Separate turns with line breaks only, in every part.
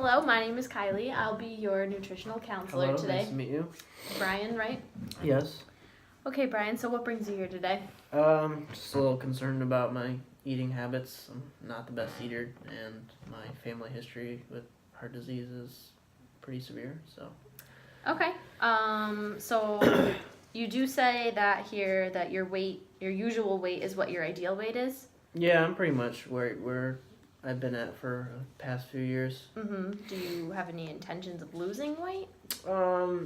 Hello, my name is Kylie. I'll be your nutritional counselor
Hello,
today.
nice to meet you.
Brian, right?
Yes.
Okay, Brian, so what brings you here today?
Just a little concerned about my eating habits. I'm not the best eater, and my family history with heart disease is pretty severe, so.
Okay, so you do say that here that your usual weight is what your ideal weight is?
Yeah, I'm pretty much where I've been at for the past few years.
Mm-hmm. Do you have any intentions of losing weight?
A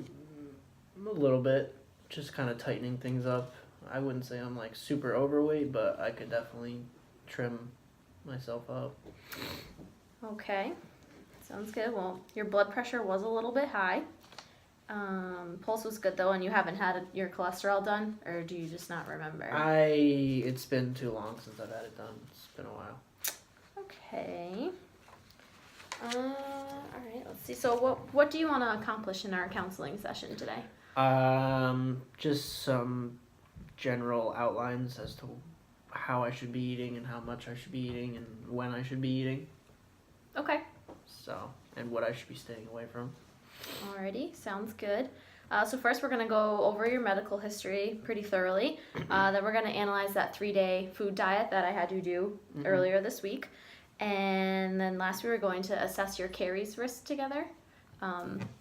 little bit. Just kind of tightening things up. I wouldn't say I'm like super overweight, but I could definitely trim myself up.
Okay, sounds good. Well, your blood pressure was a little bit high. Pulse was good though, and you haven't had your cholesterol done, or do you just not remember?
It's been too long since I've had it done. It's been a while.
Okay. Alright, let's see. So what do you want to accomplish in our counseling session today?
Just some general outlines as to how I should be eating and how much I should be eating and when I should be eating.
Okay.
So, and what I should be staying away from.
Alrighty, sounds good. So first we're going to go over your medical history pretty thoroughly. Then we're going to analyze that 3-day food diet that I had you do earlier this week. And then last we were going to assess your caries risk together.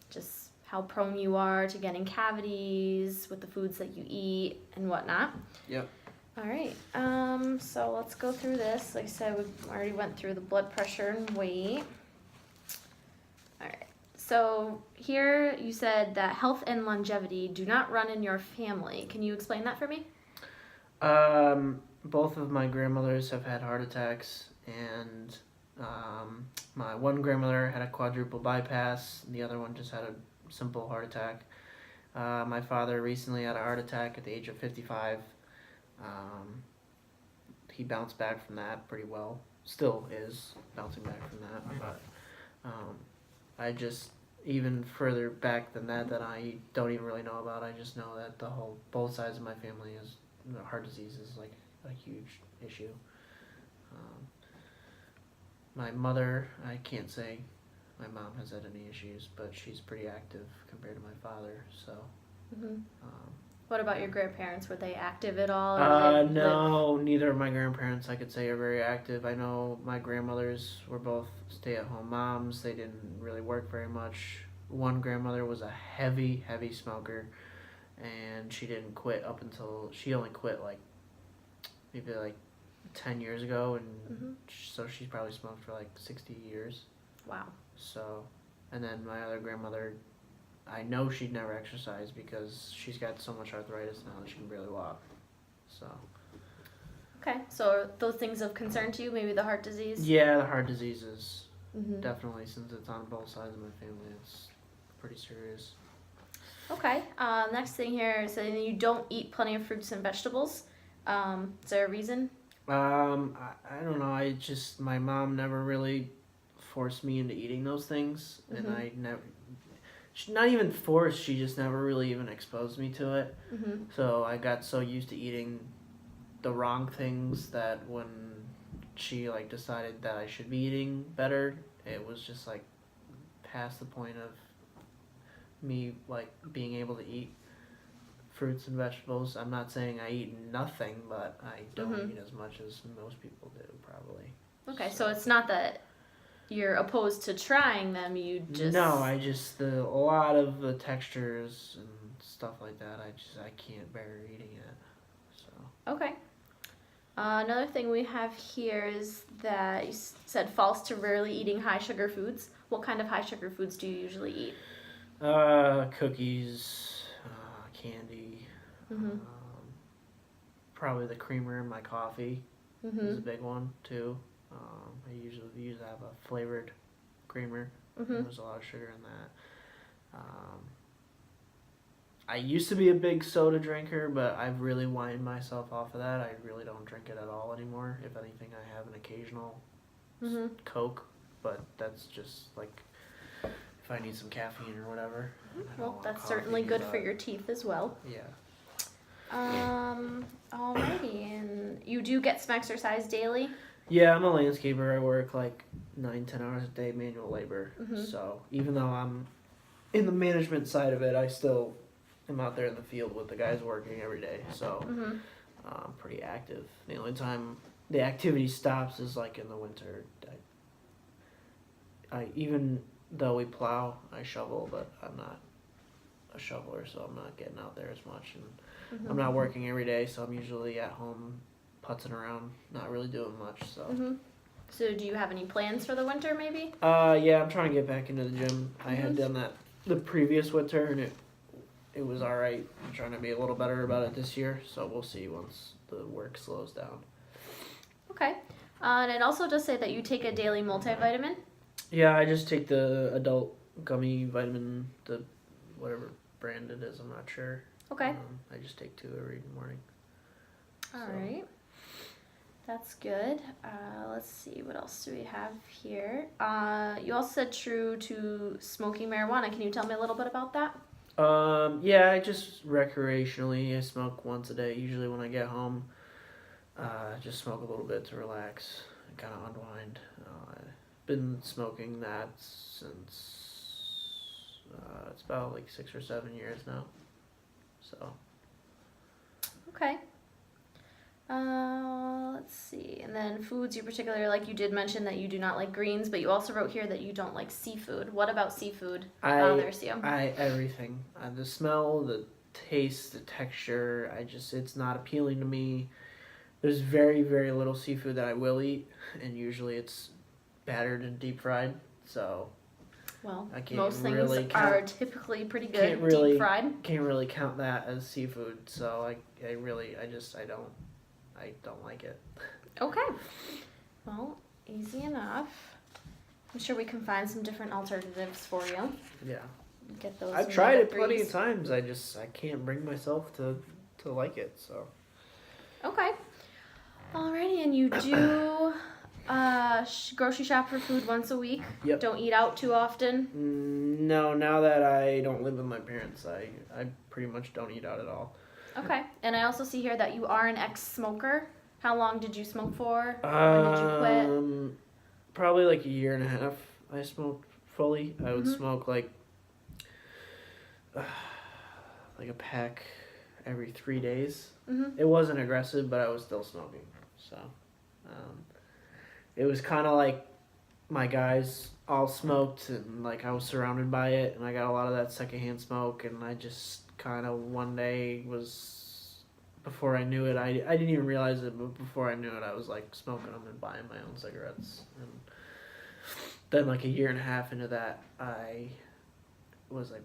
Just how prone you are to getting cavities with the foods that you eat and whatnot.
Yep.
Alright, so let's go through this. Like I said, we already went through the blood pressure and weight. Alright, so here you said that health and longevity do not run in your family. Can you explain that for me?
Both of my grandmothers have had heart attacks, and my one grandmother had a quadruple bypass, and the other one just had a simple heart attack. My father recently had a heart attack at the age of 55. He bounced back from that pretty well. Still is bouncing back from that, but I just, even further back than that I don't even really know about, I just know that both sides of my family is, heart disease is like a huge issue. My mother, I can't say my mom has had any issues, but she's pretty active compared to my father, so.
What about your grandparents? Were they active at all?
No, neither of my grandparents I could say are very active. I know my grandmothers were both stay-at-home moms. They didn't really work very much. One grandmother was a heavy smoker, and she didn't quit she only quit maybe 10 years ago, and so she probably smoked for 60 years.
Wow.
So, and then my other grandmother, I know she'd never exercise because she's got so much arthritis now that she can barely walk. So.
Okay, so are those things of concern to you? Maybe the heart disease?
Yeah, the heart disease is definitely, since it's on both sides of my family, it's pretty serious.
Okay, next thing here is that you don't eat plenty of fruits and vegetables. Is there a reason?
I don't know. My mom never really forced me into eating those things, and I never. Not even forced. She just never really even exposed me to it. So I got so used to eating the wrong things that when she decided that I should be eating better, it was just past the point of me being able to eat fruits and vegetables. I'm not saying I eat nothing, but I don't eat as much as most people do, probably.
Okay, so it's not that you're opposed to trying them, you just...
No, a lot of the textures and stuff like that, I can't bear eating it, so.
Okay. Another thing we have here is that you said false to rarely eating high sugar foods. What kind of high sugar foods do you usually eat?
Cookies, candy, probably the creamer in my coffee is a big one too. I usually have a flavored creamer. There's a lot of sugar in that. I used to be a big soda drinker, but I've really weaned myself off of that. I really don't drink it at all anymore. If anything, I have an occasional Coke, but that's just if I need some caffeine or whatever.
Well, that's certainly good for your teeth as well.
Yeah.
Alrighty, and you do get some exercise daily?
Yeah, I'm a landscaper. I work 9-10 hours a day manual labor.
Mhm.
So even though I'm in the management side of it, I still am out there in the field with the guys working every day. So
Mhm.
I'm pretty active. The only time the activity stops is like in the winter. I even though we plow, I shovel, but I'm not a shoveler, so I'm not getting out there as much, and I'm
Mhm.
not working every day, so I'm usually at home putzing around, not really doing much. So
Mhm. So do you have any plans for the winter, maybe?
yeah, I'm trying to get back into the gym. I had
Mhm.
done that the previous winter, and it was all right. I'm trying to be a little better about it this year, so we'll see once the work slows down.
Okay. And it also does say that you take a daily multivitamin.
Yeah, I just take the adult gummy vitamin, the whatever brand it is. I'm not sure.
Okay.
I just take 2 every morning.
All
So.
right. That's good. Let's see, what else do we have here? You also said true to smoking marijuana. Can you tell me a little bit about that?
Yeah, I just recreationally I smoke once a day. Usually when I get home, just smoke a little bit to relax and kind of unwind. I've been smoking that since it's about like 6 or 7 years now. So.
Okay. Let's see. And then foods you particularly like. You did mention that you do not like greens, but you also wrote here that you don't like seafood. What about seafood bothers you?
Everything. The smell, the taste, the texture. It's not appealing to me. There's very, very little seafood that I will eat, and usually it's battered and deep fried. So
Well,
I can't
most things
really
are typically pretty good
can't really
deep fried.
can't really count that as seafood. So I don't like it.
Okay. Well, easy enough. I'm sure we can find some different alternatives for you.
Yeah.
Get those.
I've tried it
omega-3s.
plenty of times. I can't bring myself to like it. So.
Okay. Alrighty, and you do grocery shop for food once a week?
Yep.
Don't eat out too often?
No, now that I don't live with my parents, I pretty much don't eat out at all.
Okay. And I also see here that you are an ex-smoker. How long did you smoke for? When did you quit?
Probably like a year and a half. I smoked fully. I would
Mhm.
smoke like a pack every 3 days.
Mhm.
It wasn't aggressive, but I was still smoking. So, it was kind of like my guys all smoked, and like I was surrounded by it, and I got a lot of that secondhand smoke, and I just kind of one day before I knew it, I didn't even realize it, but before I knew it, I was like smoking them and buying my own cigarettes, and then like a year and a half into that, I was like,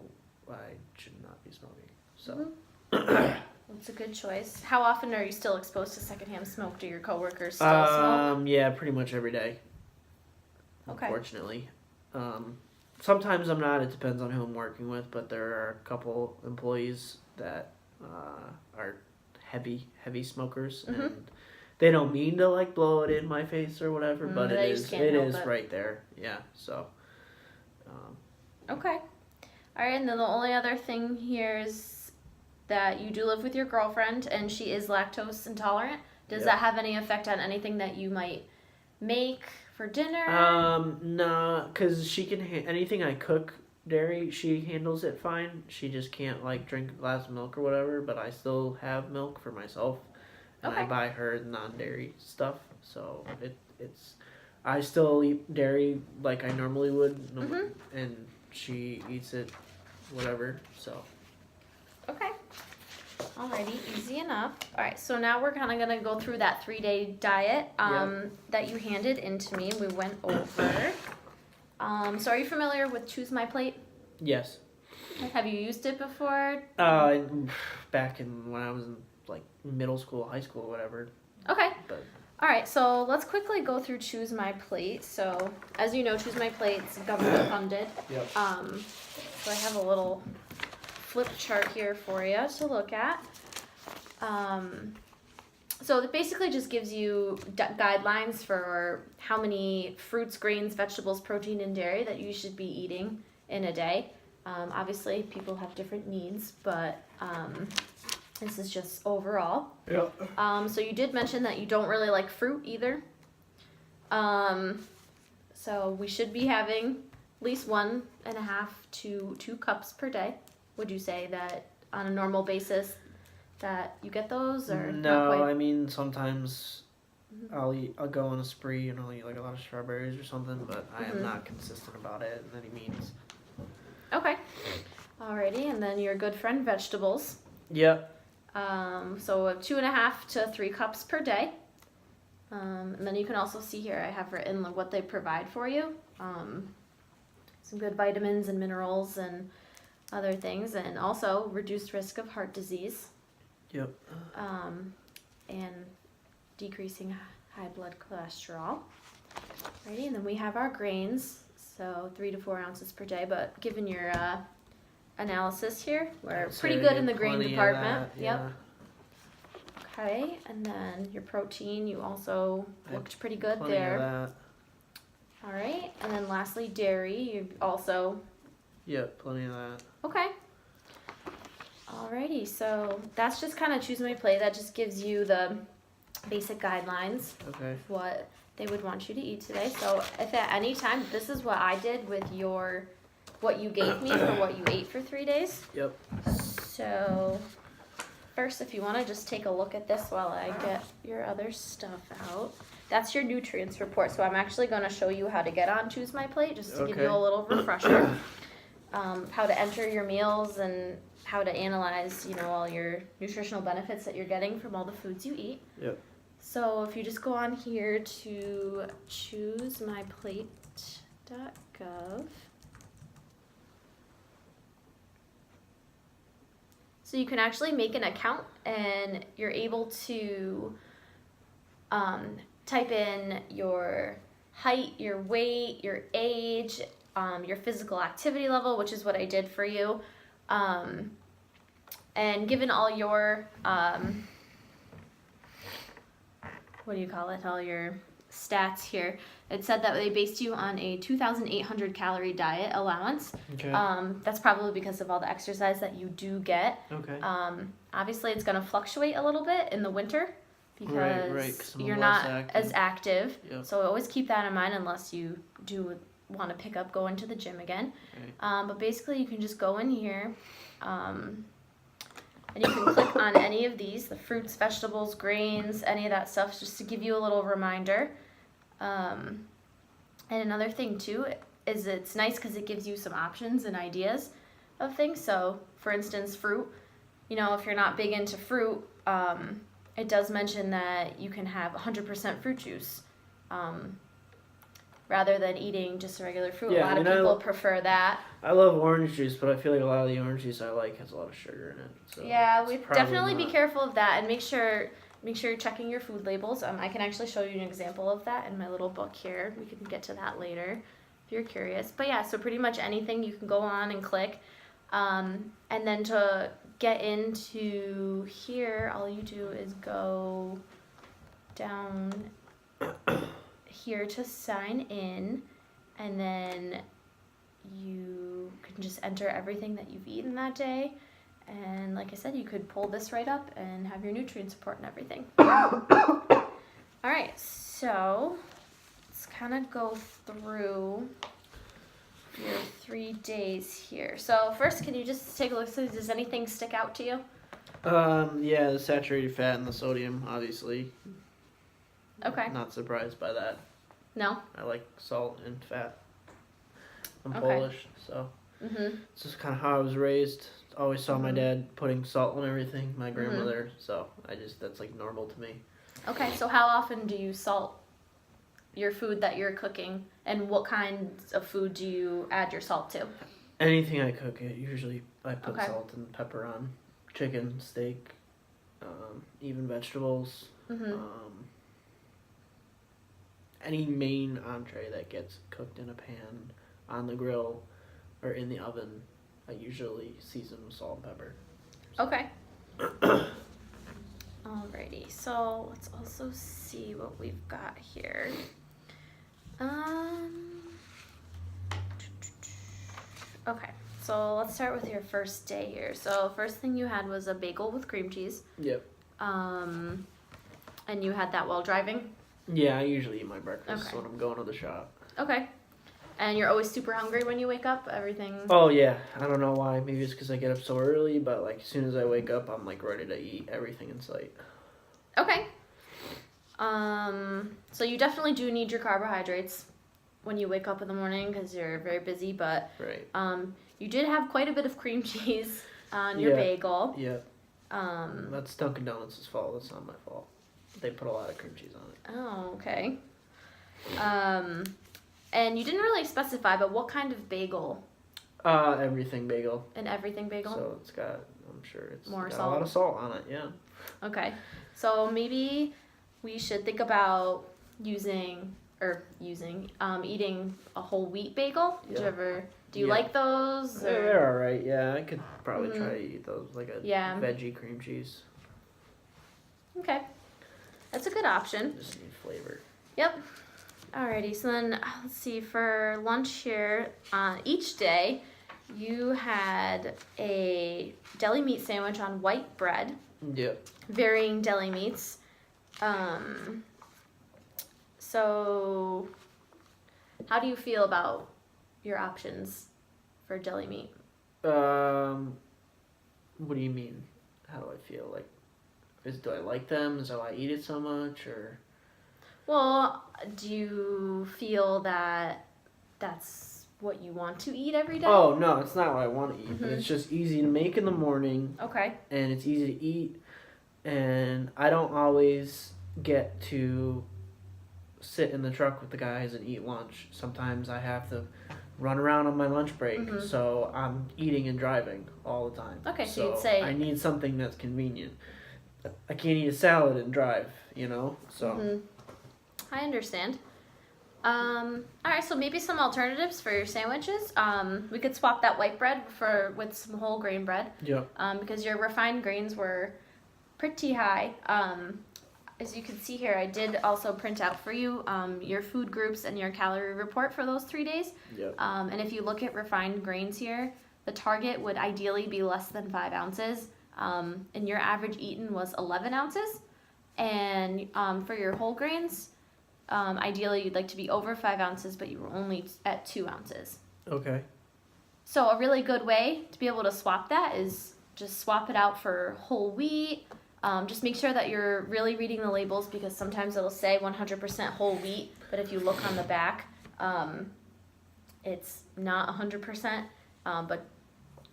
I should not be smoking. So.
That's a good choice. How often are you still exposed to secondhand smoke? Do your coworkers still smoke?
Yeah, pretty much every day.
Okay.
Unfortunately. Sometimes I'm not. It depends on who I'm working with, but there are a couple employees that are heavy smokers,
Mhm.
and they don't mean to like blow it in my face or whatever, but
they
it
just
is
can't
it
help
is
it.
right there. Yeah. So.
Okay. All right, and then the only other thing here is that you do live with your girlfriend, and she is lactose intolerant. Does
Yep.
that have any effect on anything that you might make for dinner?
Nah, cause she can anything I cook dairy, she handles it fine. She just can't like drink a glass of milk or whatever. But I still have milk for myself, and I
Okay.
buy her non-dairy stuff. So it's I still eat dairy like I normally would,
Mhm.
and she eats it, whatever. So.
Okay. Alrighty, easy enough. Alright, so now we're kind of going to go through that 3-day diet that you handed into me. We went over. So are you familiar with Choose My Plate?
Yes.
Have you used it before?
Back in when I was in like middle school, high school, whatever.
Okay.
But.
Alright, so let's quickly go through Choose My Plate. So, as you know, Choose My Plate's government funded.
Yep.
So I have a little flip chart here for you to look at. So it basically just gives you guidelines for how many fruits, grains, vegetables, protein, and dairy that you should be eating in a day. Obviously, people have different needs, but this is just overall.
Yep.
So you did mention that you don't really like fruit either. So we should be having at least 1.5 to 2 cups per day. Would you say that on a normal basis that you get those, or not
No,
quite?
I mean sometimes I'll go on a spree and I'll eat like a lot of strawberries or something, but I am not consistent about it in any means.
Okay. Alrighty, and then your good friend vegetables.
Yep.
So 2.5 to 3 cups per day. And then you can also see here I have written what they provide for you. Some good vitamins and minerals and other things, and also reduced risk of heart disease.
Yep.
And decreasing high blood cholesterol. Alrighty, and then we have our grains, so 3 to 4 ounces per day. But given your analysis here, we're pretty good in the grain department.
Yeah.
Okay, and then your protein, you also looked pretty good
Plenty
there.
of that.
All right, and then lastly, dairy, you also.
Yep, plenty of that.
Okay. Alrighty, so that's just kind of choose my plate. That just gives you the basic guidelines
Okay.
of what they would want you to eat today. So if at any time, this is what I did with what you gave me for what you ate for 3 days.
Yep.
So first, if you want to just take a look at this while I get your other stuff out. That's your nutrients report. So I'm actually going to show you how to get on Choose My Plate, just to give you a little refresher. How to enter your meals and how to analyze, all your nutritional benefits that you're getting from all the foods you eat.
Yep.
So if you just go on here to choosemyplate.gov. So you can actually make an account and you're able to type in your height, your weight, your age, your physical activity level, which is what I did for you. And given all your, all your stats here, it said that they based you on a 2,800 calorie diet allowance.
Okay.
That's probably because of all the exercise that you do get.
Okay.
Obviously, it's going to fluctuate a little bit in the winter because
right, 'cause I'm
you're
less
not
active.
as active.
Yep.
So always keep that in mind unless you do want to pick up going to the gym again.
Right.
But basically, you can just go in here and you can click on any of these, the fruits, vegetables, grains, any of that stuff, just to give you a little reminder. And another thing, too, is it's nice because it gives you some options and ideas of things. So, for instance, fruit. If you're not big into fruit, it does mention that you can have 100% fruit juice rather than eating just regular fruit.
Yeah,
a lot of people prefer that.
I love orange juice, but I feel like a lot of the orange juice I like has a lot of sugar in it. So
Yeah, we definitely be
not.
careful of that and make sure you're checking your food labels. I can actually show you an example of that in my little book here. We can get to that later if you're curious. But yeah, so pretty much anything you can go on and click. And then to get into here, all you do is go down here to sign in, and then you can just enter everything that you've eaten that day. And like I said, you could pull this right up and have your nutrients report and everything. All right, so let's kind of go through your 3 days here. So first, can you just take a look? So does anything stick out to you?
Yeah, the saturated fat and the sodium, obviously.
Okay.
Not surprised by that.
No?
I like salt and fat. I'm
Okay.
Polish, so it's just kind of how I was raised. Always saw my dad putting salt on everything, my grandmother, so that's like normal to me.
Okay, so how often do you salt your food that you're cooking, and what kinds of food do you add your salt to?
Anything I cook, usually I put
Okay.
salt and pepper on. Chicken, steak, even vegetables. Any main entree that gets cooked in a pan, on the grill, or in the oven, I usually season with salt and pepper.
Okay. Alrighty, so let's also see what we've got here. Okay, so let's start with your first day here. So first thing you had was a bagel with cream cheese.
Yep.
And you had that while driving?
Yeah, I usually eat my breakfast
Okay.
when I'm going to the shop.
Okay. And you're always super hungry when you wake up? Everything?
Oh yeah, I don't know why. Maybe it's because I get up so early, but like as soon as I wake up, I'm like ready to eat everything in sight.
Okay. So you definitely do need your carbohydrates when you wake up in the morning because you're very busy, but
Right.
you did have quite a bit of cream cheese on your bagel.
Yeah.
Um,
That's Dunkin' Donuts' fault. That's not my fault. They put a lot of cream cheese on it.
oh, okay. And you didn't really specify, but what kind of bagel?
Everything bagel.
An everything bagel?
So it's got, I'm sure it's
More
got
salt.
a lot of salt on it, yeah.
Okay. So maybe we should think about eating a whole wheat bagel. Do you
Yeah.
like those?
Yeah,
Or?
they're alright, yeah. I could probably try to eat those, like a
Yeah.
veggie cream cheese.
Okay. That's a good option.
Just need flavor.
Yep. Alrighty, so then let's see, for lunch here, each day you had a deli meat sandwich on white bread,
Yep.
varying deli meats. So how do you feel about your options for deli meat?
What do you mean? How do I feel? Like, do I like them? Is how I eat it so much, or?
Well, do you feel that that's what you want to eat every day?
Oh no, it's not what I want to eat. But
Mhm.
it's just easy to make in the morning,
Okay.
and it's easy to eat, and I don't always get to sit in the truck with the guys and eat lunch. Sometimes I have to run around on my lunch break,
Mhm.
so I'm eating and driving all the time.
Okay, so you'd say-
I need something that's convenient. I can't eat a salad and drive, so.
Mhm. I understand. All right, so maybe some alternatives for your sandwiches. We could swap that white bread with some whole grain bread.
Yep.
Because your refined grains were pretty high. As you can see here, I did also print out for you your food groups and your calorie report for those 3 days.
Yep.
And if you look at refined grains here, the target would ideally be less than 5 ounces. And your average eaten was 11 ounces. And for your whole grains, ideally you'd like to be over 5 ounces, but you were only at 2 ounces.
Okay.
So a really good way to be able to swap that is just swap it out for whole wheat. Just make sure that you're really reading the labels because sometimes it'll say 100% whole wheat, but if you look on the back, it's not 100%. But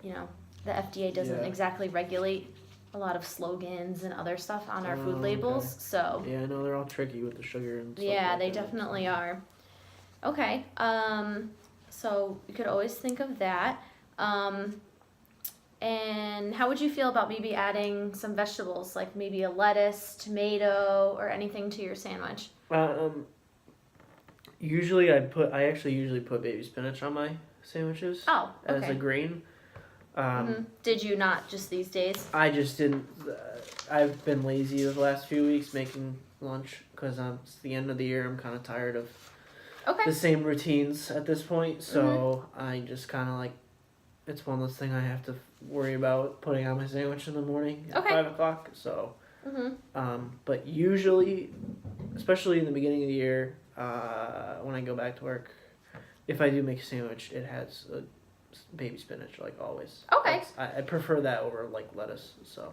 the FDA doesn't exactly regulate a lot of slogans and other stuff on our food labels.
Okay.
So
Yeah, I know they're all tricky with the sugar and stuff.
yeah,
like
they
that.
definitely are. Okay. So you could always think of that. And how would you feel about maybe adding some vegetables, like maybe a lettuce, tomato, or anything to your sandwich?
Usually I actually usually put baby spinach on my sandwiches
Oh,
as
okay.
a grain.
Did you not just these days?
I just didn't. I've been lazy the last few weeks making lunch because it's the end of the year. I'm kind of tired of
Okay.
the same routines at this point. So I just kind of it's one of those things I have to worry about putting on my sandwich in the morning at
Okay.
5 o'clock. So,
Mm-hmm.
but usually, especially in the beginning of the year, when I go back to work, if I do make a sandwich, it has baby spinach, like always.
Okay.
I prefer that over lettuce. So.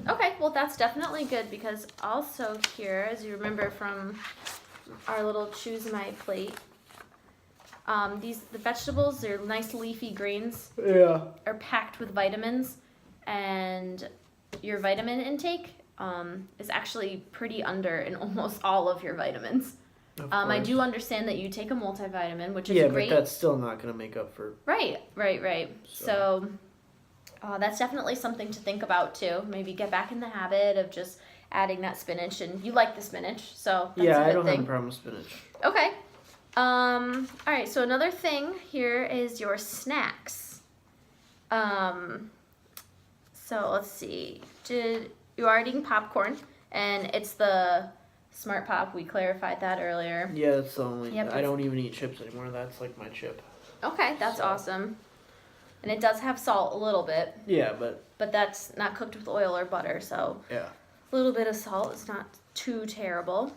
Okay, well that's definitely good because also here, as you remember from our little choose my plate, the vegetables, they're nice leafy greens,
Yeah.
are packed with vitamins, and your vitamin intake is actually pretty under in almost all of your vitamins. I do understand that you take a multivitamin, which is great.
But that's still not going to make up for.
Right. So that's definitely something to think about too. Maybe get back in the habit of just adding that spinach, and you like the spinach, so that's a good
I don't
thing.
have a problem with spinach.
Okay. All right, so another thing here is your snacks. So let's see. You are eating popcorn, and it's the Smart Pop. We clarified that earlier.
Yeah, that's the only.
Yep,
I don't even eat chips anymore. That's like my chip.
Okay, that's awesome. And it does have salt a little bit,
Yeah, but
but that's not cooked with oil or butter, so
yeah.
a little bit of salt is not too terrible.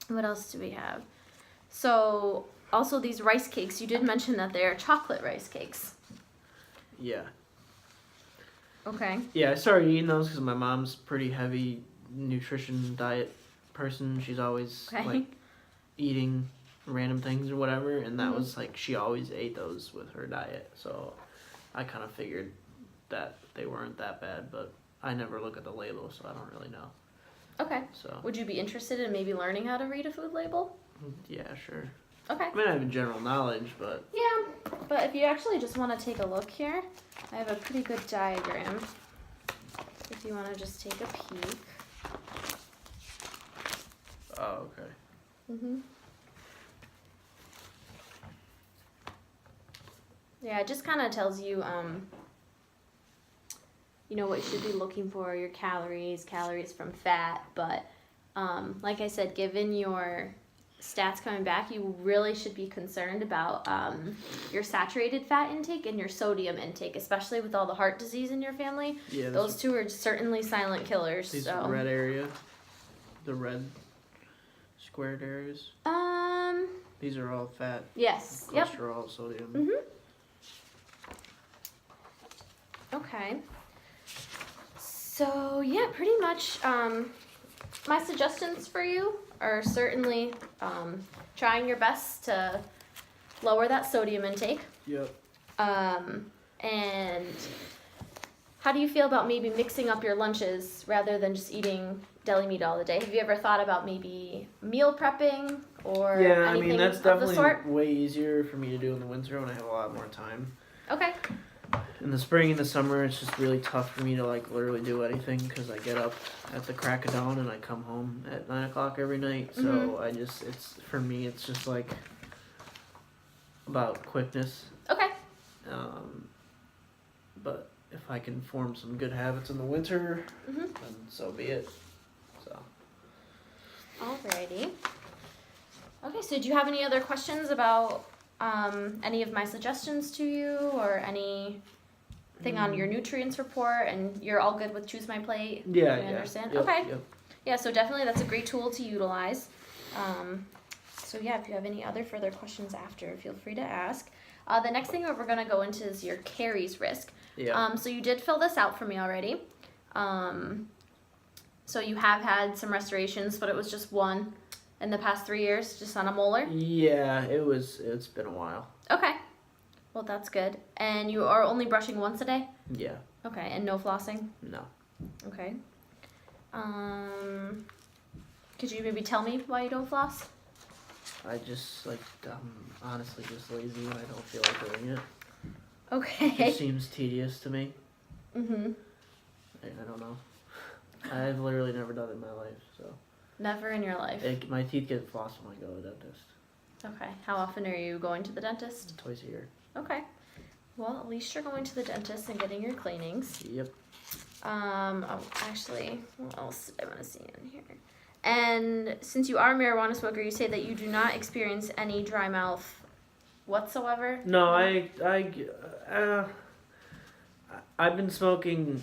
What else do we have? So also these rice cakes, you did mention that they are chocolate rice cakes.
Yeah.
Okay.
Yeah, I started eating those because my mom's pretty heavy nutrition diet person. She's always
Okay.
like eating random things or whatever, and that
Mhm.
was like she always ate those with her diet. So I kind of figured that they weren't that bad, but I never look at the label, so I don't really know.
Okay.
So
Would you be interested in maybe learning how to read a food label?
yeah, sure.
Okay.
I mean, I have general knowledge, but
Yeah, but if you actually just want to take a look here, I have a pretty good diagram. If you want to just take a peek.
oh, okay.
Yeah, it just kind of tells you, you know, what you should be looking for, your calories from fat. But like I said, given your stats coming back, you really should be concerned about your saturated fat intake and your sodium intake, especially with all the heart disease in your family.
Yeah,
Those two are certainly silent killers.
these
So.
red area, the red squared areas. These are all fat.
Yes. Yep.
Cholesterol, sodium.
Mhm. Okay. So yeah, pretty much. My suggestions for you are certainly trying your best to lower that sodium intake.
Yep.
And how do you feel about maybe mixing up your lunches rather than just eating deli meat all the day? Have you ever thought about maybe meal prepping or
Yeah, I
anything
mean that's
of the
definitely
sort?
way easier for me to do in the winter when I have a lot more time.
Okay.
In the spring and the summer, it's just really tough for me to like literally do anything because I get up at the crack of dawn and I come home at 9 o'clock every night. So
Mhm.
it's for me, it's just like about quickness.
Okay.
But if I can form some good habits in the winter,
Mhm.
then so be it. So
Alrighty. Okay, so do you have any other questions about any of my suggestions to you or anything on your nutrients report? And you're all good with Choose My Plate?
yeah,
I
yeah.
understand.
Yep,
Okay.
Yep.
Yeah, so definitely that's a great tool to utilize. So yeah, if you have any other further questions after, feel free to ask. The next thing that we're going to go into is your caries risk.
Yeah.
So you did fill this out for me already. So you have had some restorations, but it was just one in the past 3 years, just on a molar?
Yeah, it's been a while.
Okay. Well, that's good. And you are only brushing once a day?
Yeah.
Okay, and no flossing?
No.
Okay. Could you maybe tell me why you don't floss?
I just like I'm honestly just lazy and I don't feel like doing it. It
Okay.
just seems tedious to me.
Mhm.
I don't know. I've literally never done it in my life, so.
Never in your life.
My teeth get flossed when I go to the dentist.
Okay. How often are you going to the dentist?
Twice a year.
Okay. Well, at least you're going to the dentist and getting your cleanings.
Yep.
Oh, actually, what else did I want to see in here? And since you are a marijuana smoker, you say that you do not experience any dry mouth whatsoever?
No, I've been smoking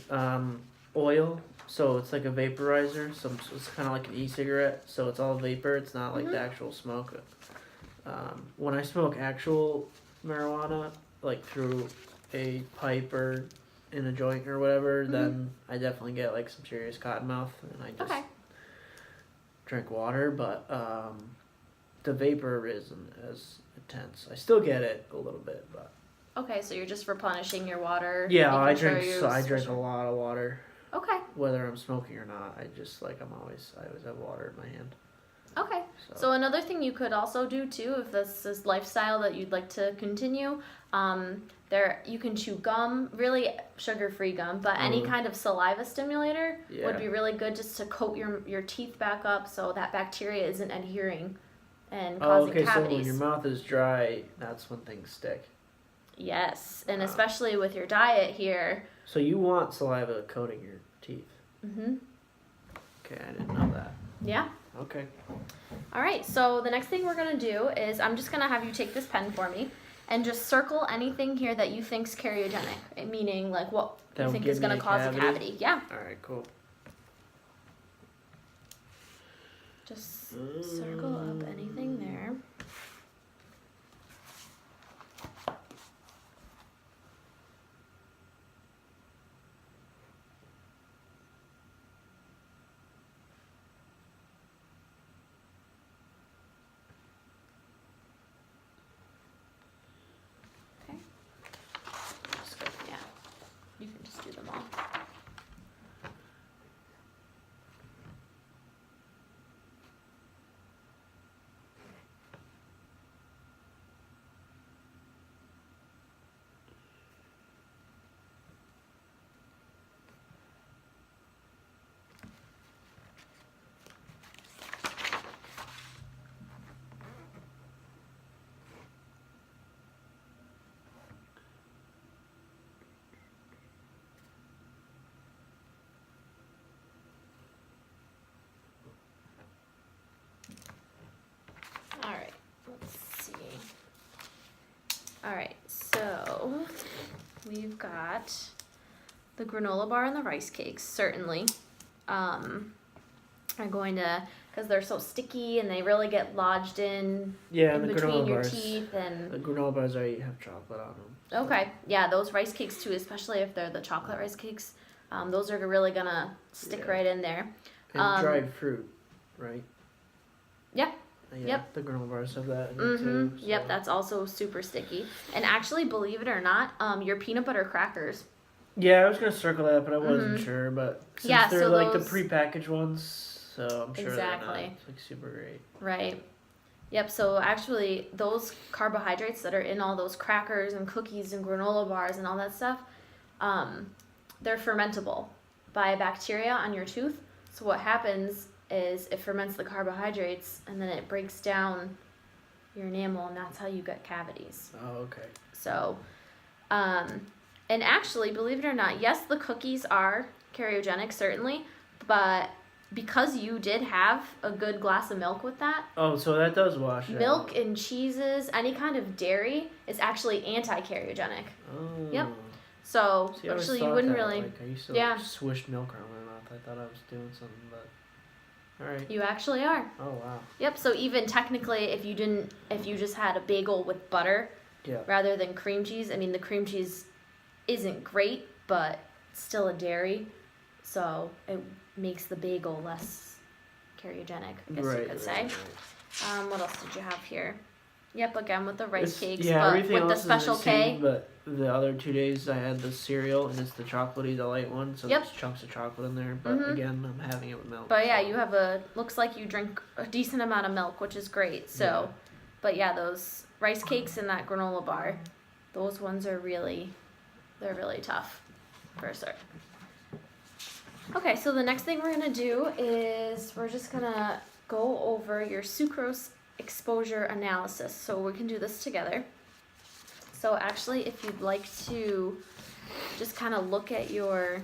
oil, so it's like a vaporizer. So it's kind of like an e-cigarette. So it's all vapor. It's not like the actual smoke. When I smoke actual marijuana, like through a pipe or in a joint or whatever, then I definitely get like some serious cotton mouth, and I just drink water. But the vapor isn't as intense. I still get it a little bit, but
Okay, so you're just replenishing your water.
yeah, I
making sure
drink.
you
So I drink
switch-
a lot of water,
Okay.
whether I'm smoking or not. I always have water in my hand.
Okay. So another thing you could also do too, if this is lifestyle that you'd like to continue, you can chew gum, really sugar-free gum, but any kind of saliva stimulator would be really good just to coat your teeth back up so that bacteria isn't adhering and causing
okay.
cavities.
So when your mouth is dry, that's when things stick.
Yes, and especially with your diet here.
So you want saliva coating your teeth?
Mhm.
Okay, I didn't know that.
Yeah.
Okay.
All right, so the next thing we're going to do is I'm just going to have you take this pen for me and just circle anything here that you think's cariogenic, meaning like what
That
you
would
think
give
is
me
going
a
to cause
cavity?
a cavity. Yeah,
All right. Cool.
just circle up anything there. All right, let's see. All right, so we've got the granola bar and the rice cakes, certainly. Are going to, because they're so sticky and they really get lodged in
Yeah, the
between
granola
your
bars.
teeth. And
The granola bars already have chocolate on them.
okay, yeah, those rice cakes too, especially if they're the chocolate rice cakes. Those are really gonna stick right in there.
And dried fruit, right?
Yeah.
Yeah,
Yep.
the granola bars have that in it too. So.
Yep, that's also super sticky. And actually, believe it or not, your peanut butter crackers.
Yeah, I was gonna circle that, but I wasn't sure. But since
Yeah,
they're
so
like the
those-
prepackaged ones, so I'm sure
Exactly.
they're not like super great.
Right. Yep, so actually those carbohydrates that are in all those crackers and cookies and granola bars and all that stuff, they're fermentable by bacteria on your tooth. So what happens is it ferments the carbohydrates and then it breaks down your enamel, and that's how you get cavities.
Oh, okay.
So, and actually, believe it or not, yes, the cookies are cariogenic, certainly, but because you did have a good glass of milk with that,
Oh, so that does wash
milk
out.
and cheeses, any kind of dairy is actually anti-cariogenic.
Oh.
Yep. So
See, I always
actually, you
thought
wouldn't
that,
really.
Like, I used to
Yeah.
like, swish milk around my mouth. I thought I was doing something, but all right.
You actually are.
Oh wow.
Yep. So even technically, if you just had a bagel with butter,
Yeah.
rather than cream cheese, I mean the cream cheese isn't great, but it's still a dairy, so it makes the bagel less cariogenic, I guess you could say.
Right.
What else did you have here? Yep, again with the rice cakes,
Yeah,
but
everything
with the
else
special
is the same,
K.
but the other 2 days I had the cereal, and it's the chocolatey, the light one, so
Yep.
there's chunks of chocolate in there. But again, I'm having it with milk.
But yeah,
so.
you have looks like you drink a decent amount of milk, which is great. So,
Yeah.
but yeah, those rice cakes and that granola bar, those ones are they're really tough, for sure. Okay, so the next thing we're gonna do is we're just gonna go over your sucrose exposure analysis. So we can do this together. So actually, if you'd like to just kind of look at your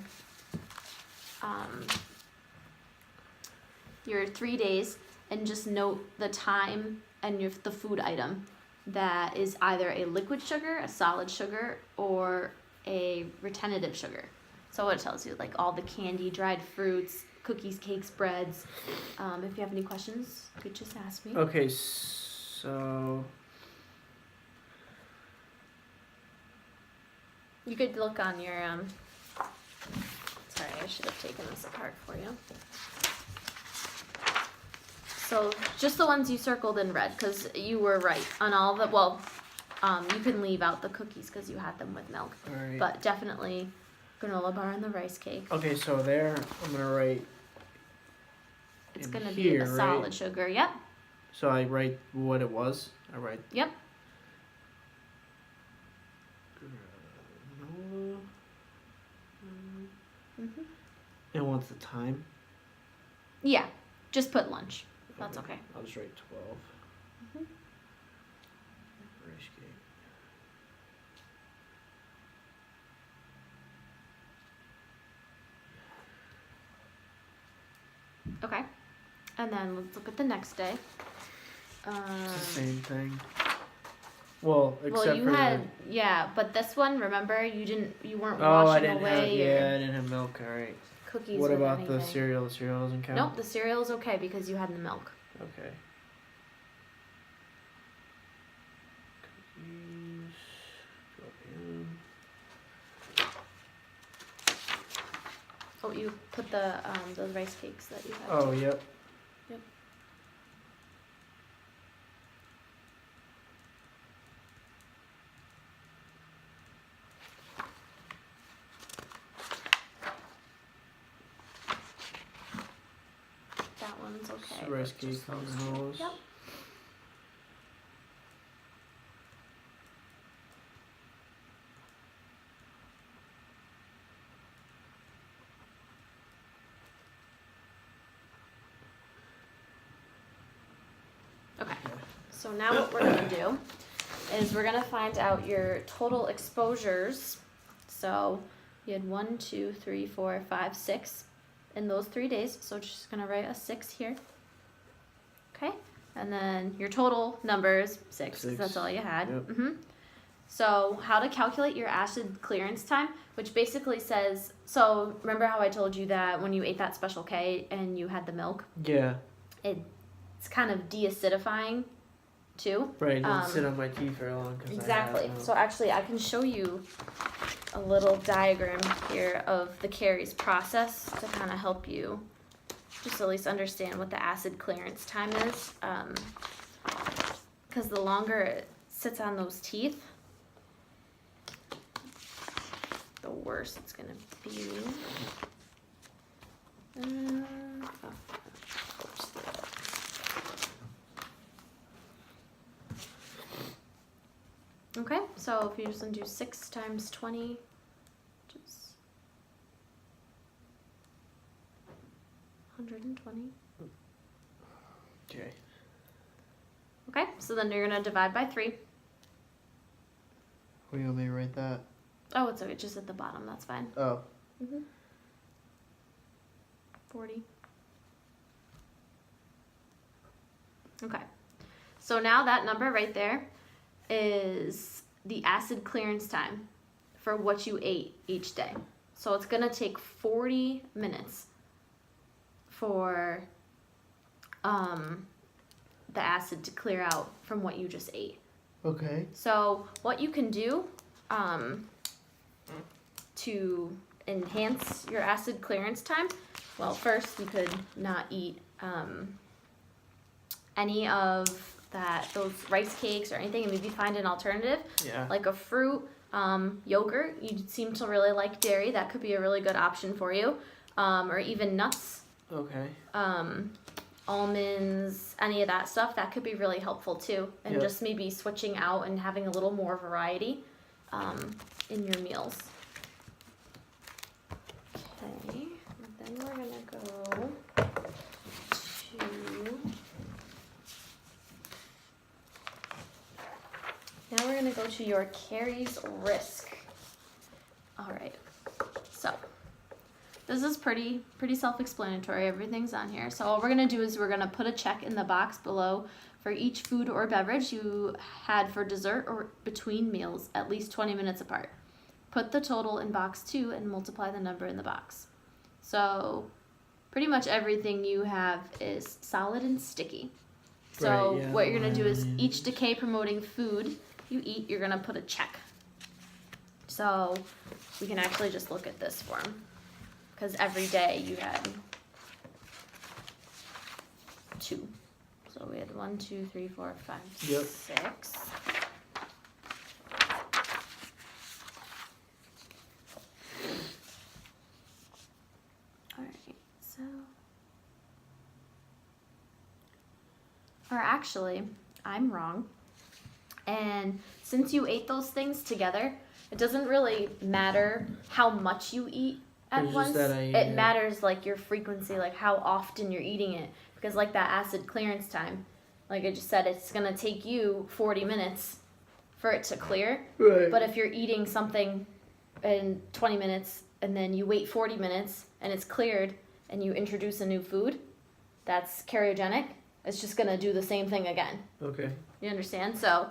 3 days and just note the time and the food item that is either a liquid sugar, a solid sugar, or a retentive sugar. So what it tells you, like all the candy, dried fruits, cookies, cakes, breads. If you have any questions, you could just ask me.
Okay, so
You could look on your, sorry, I should have taken this apart for you. So just the ones you circled in red, because you were right on all the, you can leave out the cookies because you had them with milk.
all right.
But definitely granola bar and the rice cake.
Okay, so there I'm gonna write.
It's
in
going to be
here,
a solid
right?
sugar, yep.
So I write what it was. I write.
Yep.
Granola.
Mm-hmm.
And what's the time?
Yeah, just put lunch. That's okay.
I'll just write 12.
Mhm.
Rice cake.
Okay. And then let's look at the next day.
It's the same thing. Well, except
Well, you
for
had but this one, remember, you weren't
the. Oh, I
washing
didn't have.
away
Yeah,
your
I didn't have milk. All right.
cookies.
What
with
about
anything.
the cereal? The cereal doesn't count.
Nope, the cereal is okay because you had the milk.
Okay. Cookies. Go in.
Oh, you put the those rice cakes that you had.
Oh, yep.
Yep. That one's okay.
So rice
but just
cake on
those two.
those.
Yep. Okay. So now what we're gonna do is we're gonna find out your total exposures. So you had 1, 2, 3, 4, 5, 6 in those 3 days. So just gonna write a 6 here. Okay. And then your total number is 6, 'cause that's all you had.
Yep.
So how to calculate your acid clearance time, which basically says, so remember how I told you that when you ate that Special K and you had the milk,
Yeah.
it's kind of deacidifying too.
Right. It didn't sit on my teeth very long.
Exactly. So actually I can show you a little diagram here of the caries process to kind of help you just at least understand what the acid clearance time is. Because the longer it sits on those teeth, the worse it's going to be. Okay, so if you just do 6 times 20, just 120.
Okay.
Okay, so then you're going to divide by 3.
Where do you want me to write that?
Oh, it's okay, just at the bottom, that's fine.
Oh.
40. Okay, so now that number right there is the acid clearance time for what you ate each day. So it's going to take 40 minutes for the acid to clear out from what you just ate.
Okay.
So what you can do to enhance your acid clearance time, well, first you could not eat any of those rice cakes or anything, and maybe find an alternative, like a fruit, yogurt. You seem to really like dairy. That could be a really good option for you, or even nuts.
Okay.
Almonds, any of that stuff, that could be really helpful too. And just maybe switching out and having a little more variety in your meals. Okay, and then we're gonna go to, now we're gonna go to your caries risk. All right, so this is pretty self-explanatory. Everything's on here. So all we're going to do is we're going to put a check in the box below for each food or beverage you had for dessert or between meals at least 20 minutes apart. Put the total in box 2 and multiply the number in the box. So pretty much everything you have is solid and sticky. So what you're going to do is each decay promoting food you eat, you're going to put a check. So we can actually just look at this form. Because every day you had 2. So we had 1, 2, 3, 4, 5, 6. Alright, so. Or actually, I'm wrong. And since you ate those things together, it doesn't really matter how much you eat at once. It matters like your frequency, like how often you're eating it, because like that acid clearance time, like I just said, it's gonna take you 40 minutes for it to clear.
Right.
But if you're eating something in 20 minutes and then you wait 40 minutes and it's cleared and you introduce a new food that's cariogenic, it's just gonna do the same thing again.
Okay.
You understand? So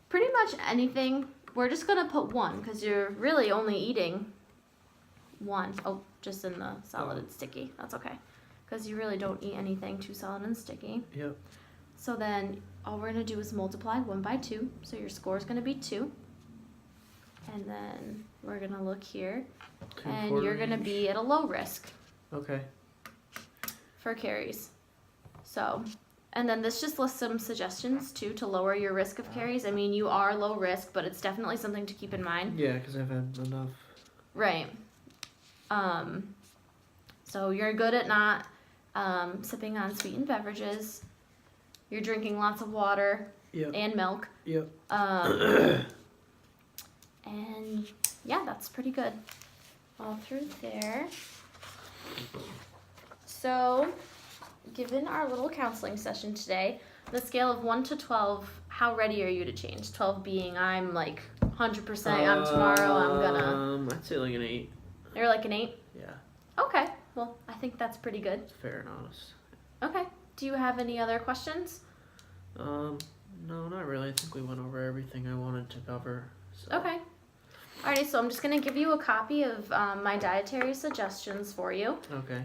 pretty much anything, we're just gonna put 1 because you're really only eating 1. Oh, just in the solid and sticky. That's okay. Because you really don't eat anything too solid and sticky.
Yep.
So then all we're going to do is multiply 1 by 2. So your score is going to be 2. And then we're going to look here. And you're going to be at a low risk.
Okay.
For caries. So, and then this just lists some suggestions too to lower your risk of caries. I mean, you are low risk, but it's definitely something to keep in mind.
Yeah, because I've had enough.
Right. So you're good at not sipping on sweetened beverages. You're drinking lots of water and milk.
Yep.
And yeah, that's pretty good. All through there. So, given our little counseling session today, on a scale of 1 to 12, how ready are you to change? 12 being I'm like 100%, I'm tomorrow, I'm gonna...
I'd say like an 8.
You're like an 8?
Yeah.
Okay, well, I think that's pretty good.
Fair and honest.
Okay. Do you have any other questions?
No, not really. I think we went over everything I wanted to cover. So.
Okay. Alrighty, so I'm just going to give you a copy of my dietary suggestions for you.
Okay.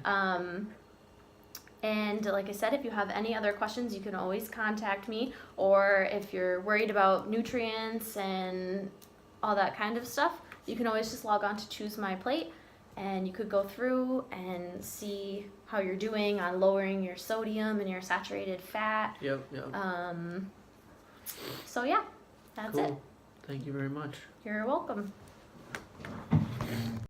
And like I said, if you have any other questions, you can always contact me. Or if you're worried about nutrients and all that kind of stuff, you can always just log on to Choose My Plate, and you could go through and see how you're doing on lowering your sodium and your saturated fat.
Yep.
So yeah, that's
cool.
it.
Thank you very much.
You're welcome.